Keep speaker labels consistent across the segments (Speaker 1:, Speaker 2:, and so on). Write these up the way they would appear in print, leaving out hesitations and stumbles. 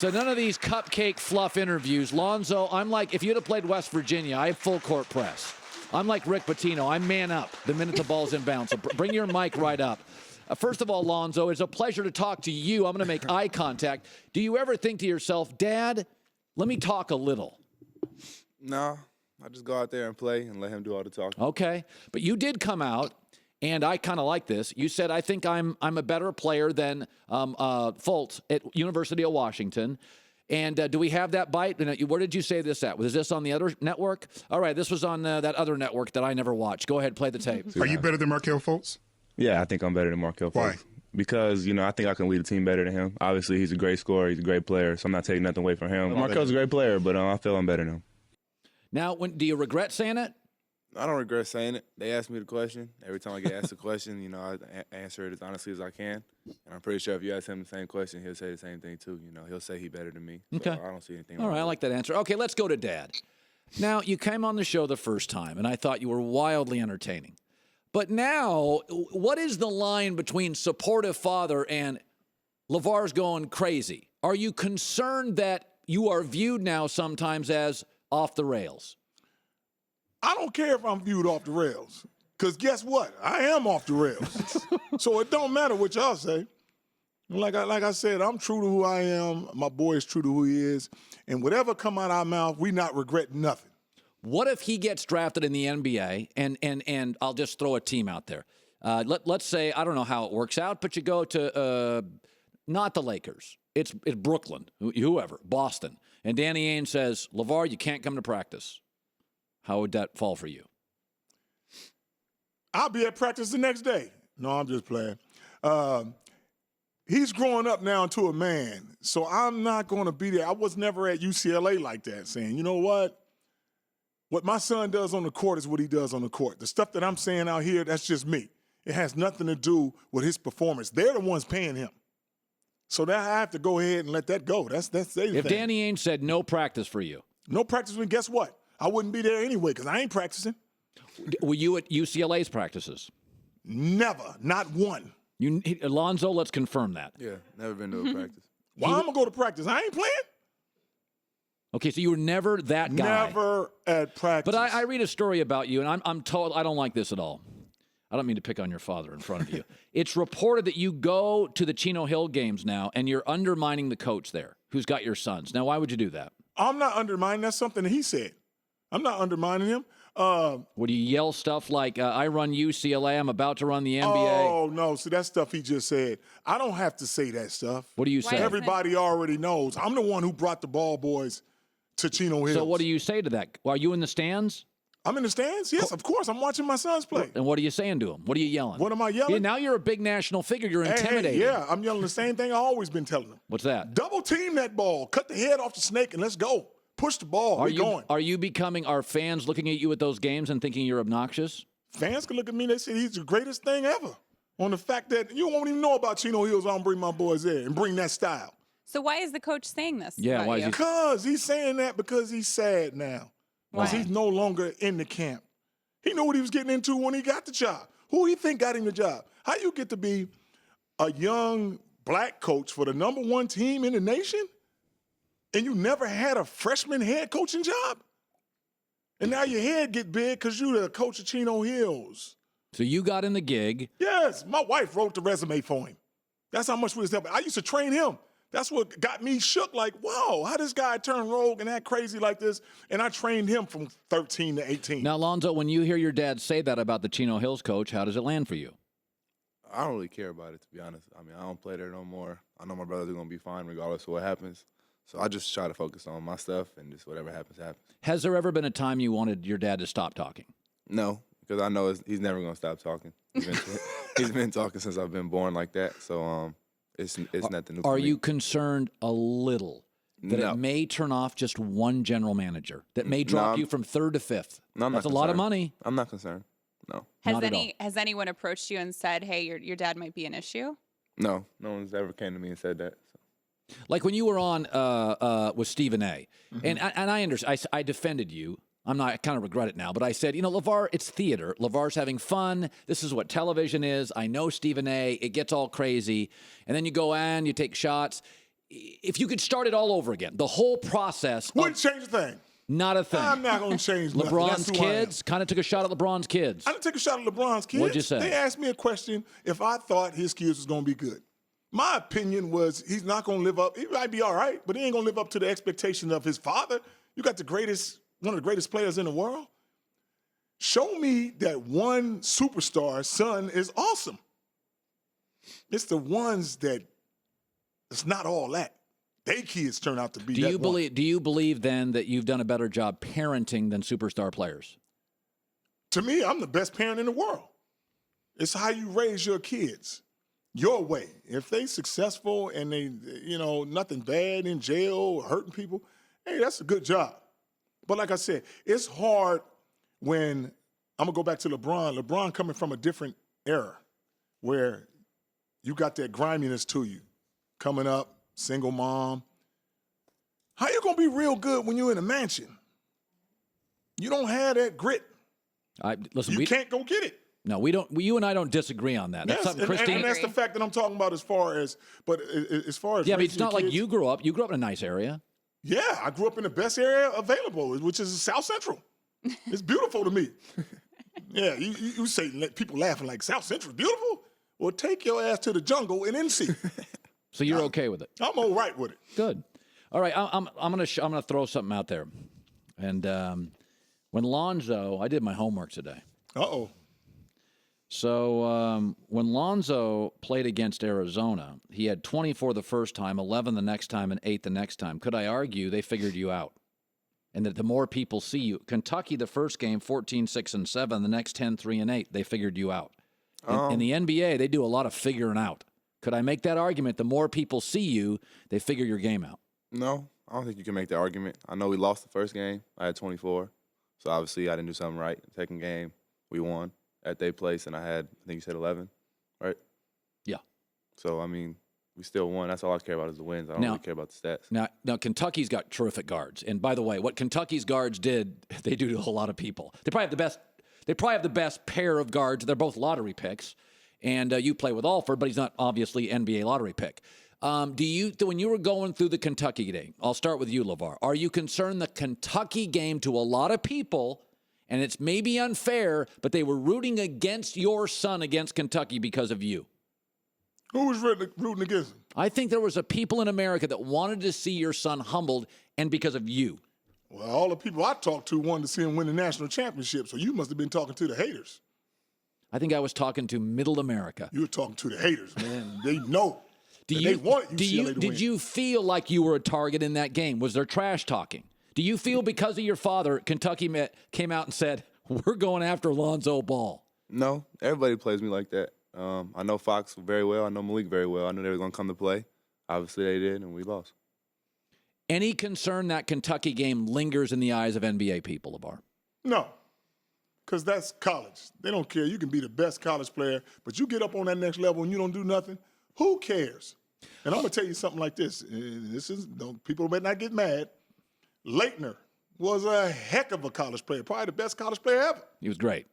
Speaker 1: So none of these cupcake fluff interviews. Lonzo, I'm like, if you'd have played West Virginia, I have full court press. I'm like Rick Pitino. I man up the minute the ball's inbound. So bring your mic right up. First of all, Lonzo, it's a pleasure to talk to you. I'm going to make eye contact. Do you ever think to yourself, Dad, let me talk a little?
Speaker 2: No, I just go out there and play and let him do all the talking.
Speaker 1: Okay, but you did come out, and I kind of like this. You said, I think I'm a better player than Fultz at University of Washington. And do we have that bite? Where did you say this at? Was this on the other network? All right, this was on that other network that I never watched. Go ahead, play the tape.
Speaker 3: Are you better than Markelle Fultz?
Speaker 2: Yeah, I think I'm better than Markelle Fultz.
Speaker 3: Why?
Speaker 2: Because, I think I can lead a team better than him. Obviously, he's a great scorer. He's a great player, so I'm not taking nothing away from him. Markelle's a great player, but I feel I'm better than him.
Speaker 1: Now, do you regret saying it?
Speaker 2: I don't regret saying it. They asked me the question. Every time I get asked a question, I answer it as honestly as I can. And I'm pretty sure if you ask him the same question, he'll say the same thing too. He'll say he's better than me. So
Speaker 1: Okay.
Speaker 2: I don't see anything.
Speaker 1: All right, I like that answer. Okay, let's go to Dad. Now, you came on the show the first time, and I thought you were wildly entertaining. But now, what is the line between supportive father and LaVar's going crazy? Are you concerned that you are viewed now sometimes as off the rails?
Speaker 4: I don't care if I'm viewed off the rails, because guess what? I am off the rails. So it don't matter what y'all say. Like I said, I'm true to who I am. My boy is true to who he is. And whatever come out our mouth, we not regret nothing.
Speaker 1: What if he gets drafted in the NBA, and I'll just throw a team out there. Let's say, I don't know how it works out, but you go to not the Lakers. It's Brooklyn, whoever, Boston. And Danny Ainge says, LaVar, you can't come to practice. How would that fall for you?
Speaker 4: I'll be at practice the next day. No, I'm just playing. He's growing up now into a man, so I'm not going to be there. I was never at UCLA like that, saying, you know what? What my son does on the court is what he does on the court. The stuff that I'm saying out here, that's just me. It has nothing to do with his performance. They're the ones paying him. So now I have to go ahead and let that go. That's their thing.
Speaker 1: If Danny Ainge said no practice for you.
Speaker 4: No practice for me, guess what? I wouldn't be there anyway because I ain't practicing.
Speaker 1: Were you at UCLA's practices?
Speaker 4: Never. Not one.
Speaker 1: Lonzo, let's confirm that.
Speaker 2: Yeah, never been to a practice.
Speaker 4: Why I'm going to go to practice? I ain't playing.
Speaker 1: Okay, so you were never that guy.
Speaker 4: Never at practice.
Speaker 1: But I read a story about you, and I'm told I don't like this at all. I don't mean to pick on your father in front of you. It's reported that you go to the Chino Hill games now, and you're undermining the coach there, who's got your sons. Now, why would you do that?
Speaker 4: I'm not undermining. That's something that he said. I'm not undermining him.
Speaker 1: Would you yell stuff like, I run UCLA, I'm about to run the NBA?
Speaker 4: Oh, no. See, that stuff he just said. I don't have to say that stuff.
Speaker 1: What do you say?
Speaker 4: Everybody already knows. I'm the one who brought the ball boys to Chino Hills.
Speaker 1: So what do you say to that? Are you in the stands?
Speaker 4: I'm in the stands? Yes, of course. I'm watching my sons play.
Speaker 1: And what are you saying to them? What are you yelling?
Speaker 4: What am I yelling?
Speaker 1: Yeah, now you're a big national figure. You're intimidating.
Speaker 4: Hey, yeah, I'm yelling the same thing I've always been telling them.
Speaker 1: What's that?
Speaker 4: Double team that ball. Cut the head off the snake and let's go. Push the ball. We're going.
Speaker 1: Are you becoming, are fans looking at you at those games and thinking you're obnoxious?
Speaker 4: Fans can look at me and they say he's the greatest thing ever. On the fact that you won't even know about Chino Hills, I don't bring my boys there and bring that style.
Speaker 5: So why is the coach saying this?
Speaker 1: Yeah, why is he?
Speaker 4: Because he's saying that because he's sad now. Because he's no longer in the camp. He knew what he was getting into when he got the job. Who he think got him the job? How you get to be a young black coach for the #1 team in the nation and you never had a freshman head coaching job? And now your head get big because you the coach of Chino Hills.
Speaker 1: So you got in the gig.
Speaker 4: Yes, my wife wrote the resume for him. That's how much we was helping. I used to train him. That's what got me shook, like, wow, how this guy turn rogue and act crazy like this? And I trained him from 13 to 18.
Speaker 1: Now, Lonzo, when you hear your dad say that about the Chino Hills coach, how does it land for you?
Speaker 2: I don't really care about it, to be honest. I mean, I don't play there no more. I know my brothers are going to be fine regardless of what happens. So I just try to focus on my stuff and just whatever happens, happens. Has
Speaker 1: there ever been a time you wanted your dad to stop talking?
Speaker 2: No, because I know he's never going to stop talking. He's been talking since I've been born like that. So it's nothing new for me.
Speaker 1: Are you concerned a little that it may turn off just one general manager, that may drop you from 3rd to 5th?
Speaker 2: No, I'm
Speaker 1: That's
Speaker 2: not
Speaker 1: a lot of money.
Speaker 2: I'm not concerned. No.
Speaker 5: Has anyone approached you and said, hey, your dad might be an issue?
Speaker 2: No one's ever came to me and said that. So.
Speaker 1: Like when you were on with Stephen A. And I understand. I defended you. I kind of regret it now, but I said, LaVar, it's theater. LaVar's having fun. This is what television is. I know Stephen A. It gets all crazy. And then you go and you take shots. if you could start it all over again, the whole process.
Speaker 4: Wouldn't change a thing.
Speaker 1: Not a thing.
Speaker 4: I'm not going to change nothing.
Speaker 1: LeBron's
Speaker 4: That's who I am.
Speaker 1: kids kind of took a shot at LeBron's kids.
Speaker 4: I didn't take a shot at LeBron's kids.
Speaker 1: What'd you say?
Speaker 4: They asked me a question if I thought his kids was going to be good. My opinion was he's not going to live up. He might be all right, but he ain't going to live up to the expectation of his father. You got one of the greatest players in the world. Show me that one superstar son is awesome. It's the ones that it's not all that. They kids turn out to be.
Speaker 1: Do you believe then that you've done a better job parenting than superstar players?
Speaker 4: To me, I'm the best parent in the world. It's how you raise your kids, your way. If they successful and they, nothing bad in jail or hurting people, hey, that's a good job. But like I said, it's hard when I'm gonna go back to LeBron. LeBron coming from a different era where you got that griminess to you, coming up. Single mom. How you gonna be real good when you're in a mansion? You don't have that grit. You can't go get it.
Speaker 1: No, we don't. You and I don't disagree on that. That's something Kristine.
Speaker 4: And that's the fact that I'm talking about as far as but
Speaker 1: it's not like you grew up. You grew up in a nice area.
Speaker 4: Yeah, I grew up in the best area available, which is South Central. It's beautiful to me. Yeah, you say people laughing like South Central beautiful. Well, take your ass to the jungle and then see.
Speaker 1: So you're okay with it?
Speaker 4: I'm all right with it.
Speaker 1: Good. All right, I'm gonna throw something out there, and when Lonzo, I did my homework today.
Speaker 4: Uh-oh.
Speaker 1: So when Lonzo played against Arizona, he had 24 the first time, 11 the next time, and 8 the next time. Could I argue they figured you out? And that the more people see you, Kentucky the first game 14, 6, and 7, the next 10, 3, and 8, they figured you out. In the NBA, they do a lot of figuring out. Could I make that argument? The more people see you, they figure your game out.
Speaker 2: No, I don't think you can make that argument. I know we lost the first game. I had 24. So obviously I didn't do something right. The second game, we won at their place, and I think you said 11, right?
Speaker 1: Yeah.
Speaker 2: So, I mean, we still won. That's all I care about is the wins. I don't really care about the stats.
Speaker 1: Now, Kentucky's got terrific guards. And by the way, what Kentucky's guards did, they do to a lot of people. They probably have the best pair of guards. They're both lottery picks. And you play with Alford, but he's not obviously NBA lottery pick. When you were going through the Kentucky game, I'll start with you, LaVar. Are you concerned the Kentucky game to a lot of people, and it's maybe unfair, but they were rooting against your son against Kentucky because of you?
Speaker 4: Who was rooting against him?
Speaker 1: I think there was a people in America that wanted to see your son humbled, and because of you.
Speaker 4: Well, all the people I talked to wanted to see him win the national championship, so you must have been talking to the haters.
Speaker 1: I think I was talking to middle America.
Speaker 4: You were talking to the haters, man. They know. They want UCLA to win.
Speaker 1: Did you feel like you were a target in that game? Was there trash talking? Do you feel because of your father, Kentucky came out and said, we're going after Lonzo Ball?
Speaker 2: No, everybody plays me like that. I know Fox very well. I know Malik very well. I knew they were going to come to play. Obviously they did, and we lost.
Speaker 1: Any concern that Kentucky game lingers in the eyes of NBA people, LaVar?
Speaker 4: No. Because that's college. They don't care. You can be the best college player, but you get up on that next level and you don't do nothing. Who cares? And I'm going to tell you something like this. People better not get mad. Leitner was a heck of a college player, probably the best college player ever.
Speaker 1: He was great.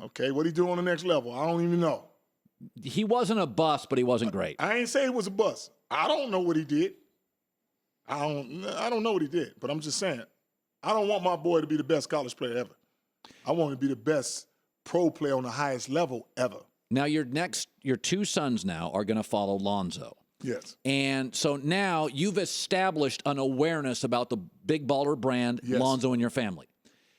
Speaker 4: Okay, what he do on the next level? I don't even know.
Speaker 1: He wasn't a bust, but he wasn't great.
Speaker 4: I ain't say he was a bust. I don't know what he did. I don't know what he did, but I'm just saying, I don't want my boy to be the best college player ever. I want him to be the best pro player on the highest level ever.
Speaker 1: Now, your two sons now are going to follow Lonzo.
Speaker 4: Yes.
Speaker 1: And so now you've established an awareness about the big baller brand, yes. Lonzo, and your family.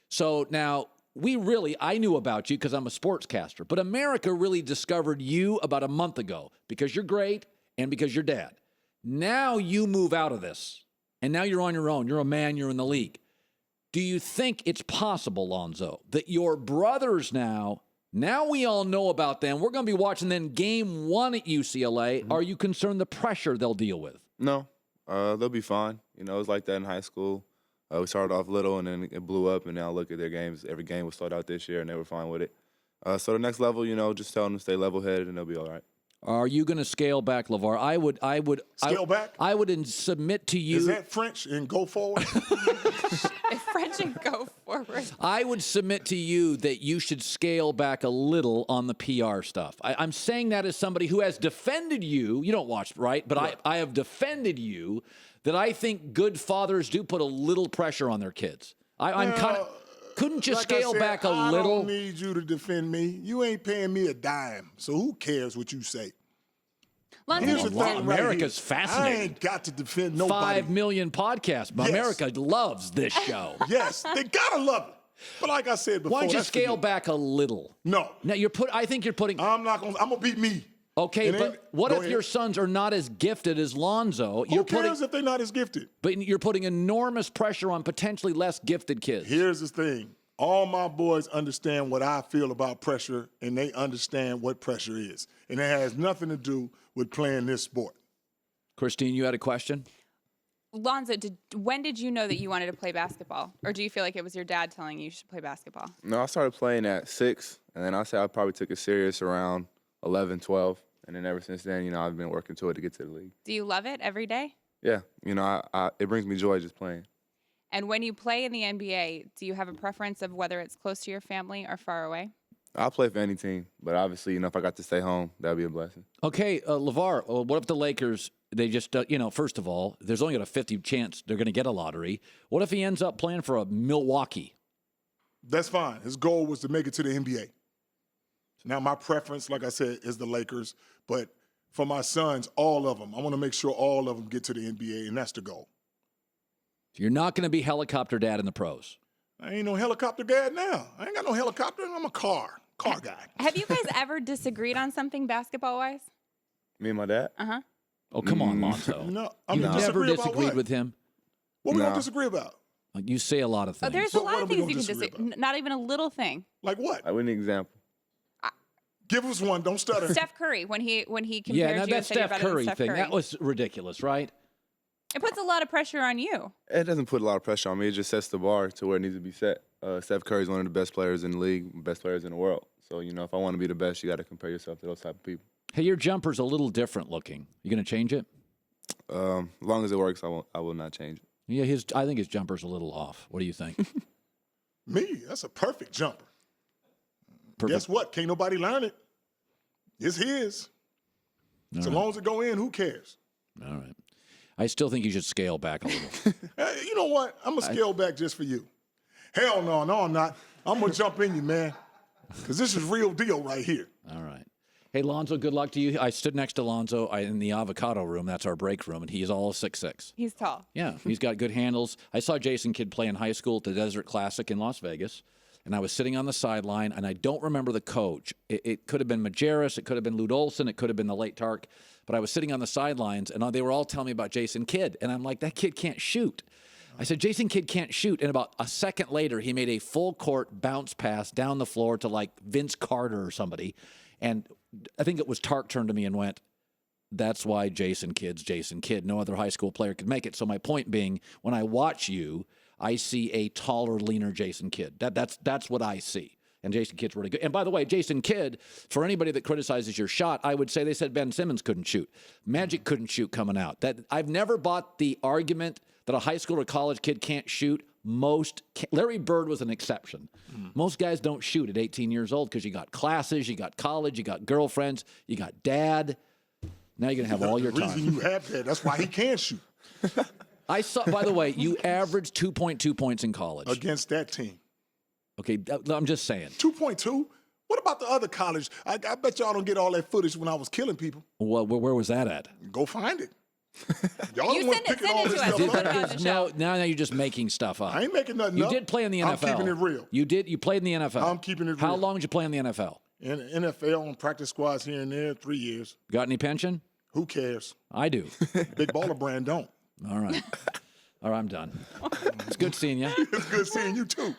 Speaker 1: So now I knew about you because I'm a sportscaster, but America really discovered you about a month ago because you're great and because you're dad. Now you move out of this, and now you're on your own. You're a man. You're in the league. Do you think it's possible, Lonzo, that your brothers now we all know about them. We're going to be watching then game 1 at UCLA. Mm-hmm. Are you concerned the pressure they'll deal with?
Speaker 2: No, they'll be fine. It was like that in high school. We started off little, and then it blew up, and now look at their games. Every game was sold out this year, and they were fine with it. So the next level, just tell them to stay level-headed, and they'll be all right.
Speaker 1: Are you going to scale back, LaVar? I would
Speaker 4: Scale back?
Speaker 1: I would submit to you.
Speaker 4: Is that French and go forward?
Speaker 5: French and go forward.
Speaker 1: I would submit to you that you should scale back a little on the PR stuff. I'm saying that as somebody who has defended you. You don't watch, right? But I have defended you that I think good fathers do put a little pressure on their kids. I'm kind of. Couldn't you
Speaker 4: Like
Speaker 1: scale
Speaker 4: I said,
Speaker 1: back a
Speaker 4: I
Speaker 1: little?
Speaker 4: don't need you to defend me. You ain't paying me a dime, so who cares what you say?
Speaker 5: Lonzo,
Speaker 4: Here's the
Speaker 5: you
Speaker 4: thing
Speaker 5: said-
Speaker 4: right
Speaker 1: America's
Speaker 4: here.
Speaker 1: fascinating.
Speaker 4: I ain't got to defend nobody.
Speaker 1: 5 million podcasts.
Speaker 4: Yes.
Speaker 1: America loves this show.
Speaker 4: Yes, they gotta love it. But like I said before,
Speaker 1: Why don't you
Speaker 4: that's for
Speaker 1: scale back a little?
Speaker 4: No,
Speaker 1: Now I think you're putting.
Speaker 4: I'm gonna beat me.
Speaker 1: Okay,
Speaker 4: And then-
Speaker 1: but what
Speaker 4: go
Speaker 1: if your
Speaker 4: ahead.
Speaker 1: sons are not as gifted as Lonzo?
Speaker 4: Who cares if they're not as gifted?
Speaker 1: But you're putting enormous pressure on potentially less gifted kids.
Speaker 4: Here's the thing. All my boys understand what I feel about pressure, and they understand what pressure is. And it has nothing to do with playing this sport.
Speaker 1: Kristine, you had a question?
Speaker 5: Lonzo, when did you know that you wanted to play basketball? Or do you feel like it was your dad telling you should play basketball?
Speaker 2: No, I started playing at 6, and then I say I probably took it serious around 11, 12. And then ever since then, you know, I've been working to it to get to the league.
Speaker 5: Do you love it every day?
Speaker 2: Yeah, you know, it brings me joy just playing.
Speaker 5: And when you play in the NBA, do you have a preference of whether it's close to your family or far away?
Speaker 2: I'll play for any team, but obviously, you know, if I got to stay home, that'd be a blessing.
Speaker 1: Okay, LaVar, what if the Lakers, they just, first of all, there's only got a 50 chance they're going to get a lottery. What if he ends up playing for a Milwaukee?
Speaker 4: That's fine. His goal was to make it to the NBA. Now, my preference, like I said, is the Lakers. But for my sons, all of them, I want to make sure all of them get to the NBA, and that's the goal.
Speaker 1: You're not going to be helicopter dad in the pros.
Speaker 4: I ain't no helicopter dad now. I ain't got no helicopter. I'm a car guy.
Speaker 5: Have you guys ever disagreed on something basketball-wise?
Speaker 2: Me and my dad?
Speaker 5: Uh-huh.
Speaker 1: Oh, come on, Lonzo.
Speaker 4: No,
Speaker 1: You never
Speaker 4: disagree about
Speaker 1: disagreed
Speaker 4: what?
Speaker 1: with him?
Speaker 4: What we
Speaker 2: No.
Speaker 4: gonna disagree about?
Speaker 1: Like, you say a lot of
Speaker 5: Oh,
Speaker 1: things.
Speaker 5: there's a
Speaker 4: But
Speaker 5: lot
Speaker 4: what
Speaker 5: of
Speaker 4: are we
Speaker 5: things you
Speaker 4: gonna
Speaker 5: can
Speaker 4: disagree
Speaker 5: disagree. Not even a little thing.
Speaker 4: Like what?
Speaker 2: I would an example.
Speaker 4: Give us one. Don't stutter.
Speaker 5: Steph Curry, when he compared
Speaker 1: Yeah, now
Speaker 5: you and
Speaker 1: that
Speaker 5: said you're
Speaker 1: Steph
Speaker 5: better than
Speaker 1: Curry
Speaker 5: Steph
Speaker 1: thing,
Speaker 5: Curry.
Speaker 1: that was ridiculous, right?
Speaker 5: It puts a lot of pressure on you.
Speaker 2: It doesn't put a lot of pressure on me. It just sets the bar to where it needs to be set. Steph Curry's one of the best players in the league, best players in the world. So, you know, if I want to be the best, you got to compare yourself to those type of people.
Speaker 1: Hey, your jumper's a little different looking. You going to change it?
Speaker 2: As long as it works, I will not change it.
Speaker 1: Yeah, I think his jumper's a little off. What do you think?
Speaker 4: Me, that's a perfect jumper.
Speaker 1: Perfect.
Speaker 4: Guess what? Can't nobody learn it. It's his. So long as it go in, who cares?
Speaker 1: All right. I still think you should scale back a little.
Speaker 4: Hey, you know what? I'm going to scale back just for you. Hell no, I'm not. I'm going to jump in you, man. Because this is real deal right here.
Speaker 1: All right. Hey, Lonzo, good luck to you. I stood next to Lonzo in the avocado room. That's our break room, and he's all 6'6".
Speaker 5: He's tall.
Speaker 1: Yeah, he's got good handles. I saw Jason Kidd play in high school at the Desert Classic in Las Vegas, and I was sitting on the sideline, and I don't remember the coach. It could have been Majerus. It could have been Lute Olson. It could have been the late Tark. But I was sitting on the sidelines, and they were all telling me about Jason Kidd, and I'm like, that kid can't shoot. I said, Jason Kidd can't shoot. And about a second later, he made a full-court bounce pass down the floor to, like, Vince Carter or somebody. And I think it was Tark turned to me and went, that's why Jason Kidd's Jason Kidd. No other high school player could make it. So my point being, when I watch you, I see a taller, leaner Jason Kidd. That's what I see. And Jason Kidd's really good. And by the way, Jason Kidd, for anybody that criticizes your shot, I would say they said Ben Simmons couldn't shoot. Magic couldn't shoot coming out. I've never bought the argument that a high school or college kid can't shoot. Larry Bird was an exception. Most guys don't shoot at 18 years old because you got classes, you got college, you got girlfriends, you got dad. Now you're going to have all your
Speaker 4: The
Speaker 1: time.
Speaker 4: reason you have that, that's why he can't shoot.
Speaker 1: I saw, by the way, you averaged 2.2 points in college.
Speaker 4: Against that team.
Speaker 1: Okay, I'm just saying.
Speaker 4: 2.2? What about the other college? I bet y'all don't get all that footage when I was killing people.
Speaker 1: Well, where was that at?
Speaker 4: Go find it. Y'all
Speaker 5: You
Speaker 4: the ones
Speaker 5: send it
Speaker 4: picking all
Speaker 5: to
Speaker 4: this
Speaker 5: us.
Speaker 4: stuff
Speaker 5: We'll
Speaker 4: up.
Speaker 5: put it on the show.
Speaker 1: Now you're just making stuff up.
Speaker 4: I ain't making nothing
Speaker 1: You
Speaker 4: up.
Speaker 1: did play in the NFL.
Speaker 4: I'm keeping it real.
Speaker 1: You played in the NFL.
Speaker 4: I'm keeping it
Speaker 1: How
Speaker 4: real.
Speaker 1: long did you play in the NFL?
Speaker 4: In the NFL, on practice squads here and there, 3 years.
Speaker 1: Got any pension?
Speaker 4: Who cares?
Speaker 1: I do.
Speaker 4: Big baller brand don't.
Speaker 1: All right. All right, I'm done. It's good seeing you.
Speaker 4: It's good seeing you too.